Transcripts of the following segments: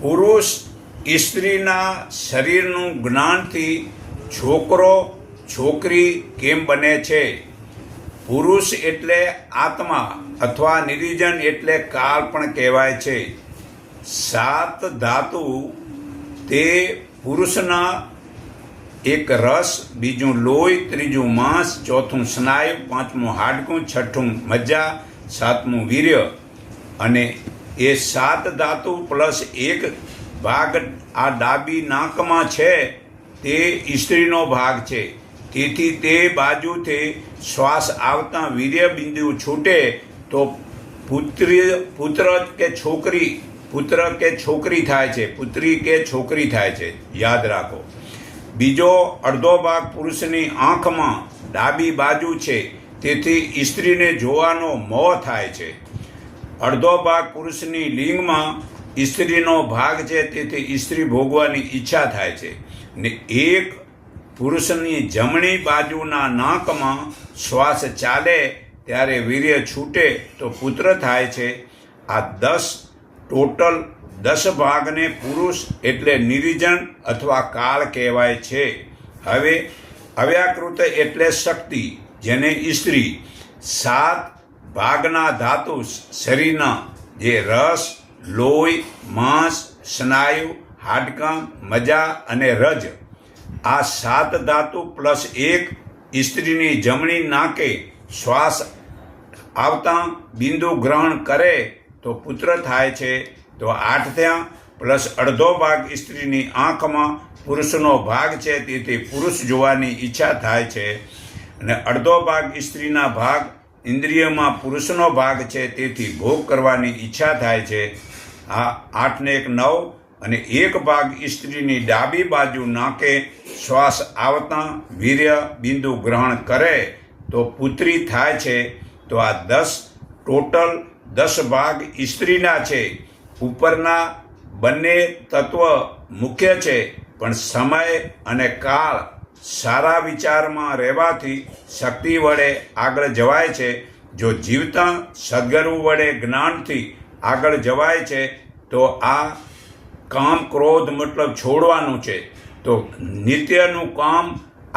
પુરુષ સ્ત્રીના શરીરનું જ્ઞાનથી છોકરો છોકરી કેમ બને છે? પુરુષ એટલે આત્મા અથવા નિરીજન એટલે કાળ પણ કહેવાય છે. 7 ધાતુ તે પુરુષના, એક રસ, બીજું લોહી, ત્રીજું માંસ, ચોથું સ્નાયુ, પાંચમું હાડકું, છઠ્ઠું મજ્જા, સાતમું વીર્ય. અને એ 7 ધાતુ પ્લસ એક ભાગ આ ડાબી નાકમાં છે તે સ્ત્રીનો ભાગ છે. તેથી તે બાજુથી શ્વાસ આવતા વીર્ય બિંદુ છૂટે તો પુત્ર કે છોકરી થાય છે, પુત્રી કે છોકરી થાય છે. યાદ રાખો. બીજો અડધો ભાગ પુરુષની આંખમાં ડાબી બાજુ છે, તેથી સ્ત્રીને જોવાનો મોહ થાય છે. અડધો ભાગ પુરુષની લિંગમાં સ્ત્રીનો ભાગ છે, તેથી સ્ત્રી ભોગવાની ઈચ્છા થાય છે. ને એક પુરુષની જમણી બાજુના નાકમાં શ્વાસ ચાલે ત્યારે વીર્ય છૂટે તો પુત્ર થાય છે. આ 10 ભાગને પુરુષ એટલે નિરીજન અથવા કાળ કહેવાય છે. હવે અવ્યાકૃત એટલે શક્તિ, જેને સ્ત્રી. 7 ભાગના ધાતુ શરીરના, જે રસ, લોહી, માંસ, સ્નાયુ, હાડકાં, મજા અને રજ, આ 7 ધાતુ પ્લસ એક સ્ત્રીની જમણી નાકે શ્વાસ આવતા બિંદુ ગ્રહણ કરે તો પુત્ર થાય છે. તો 8 થયા. પ્લસ અડધો ભાગ સ્ત્રીની આંખમાં પુરુષનો ભાગ છે, તેથી પુરુષ જોવાની ઈચ્છા થાય છે. અને અડધો ભાગ સ્ત્રીના ભાગ ઇન્દ્રિયમાં પુરુષનો ભાગ છે, તેથી ભોગ કરવાની ઈચ્છા થાય છે. આ 8 ને 1 9. અને એક ભાગ સ્ત્રીની ડાબી બાજુ નાકે શ્વાસ આવતા વીર્ય બિંદુ ગ્રહણ કરે તો પુત્રી થાય છે. તો આ 10 ભાગ સ્ત્રીના છે. ઉપરના બંને તત્વ મુખ્ય છે, પણ સમય અને કાળ સારા વિચારમાં રહેવાથી શક્તિ વડે આગળ જવાય છે. જો જીવતા સદગુરુ વડે જ્ઞાનથી આગળ જવાય છે તો આ કામ ક્રોધ મતલબ છોડવાનું છે. તો નિત્યનું કામ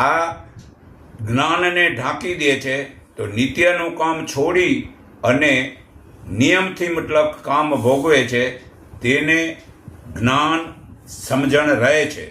આ જ્ઞાનને ઢાંકી દે છે. તો નિત્યનું કામ છોડી અને નિયમથી મતલબ કામ ભોગવે છે, તેને જ્ઞાન સમજણ રહે છે.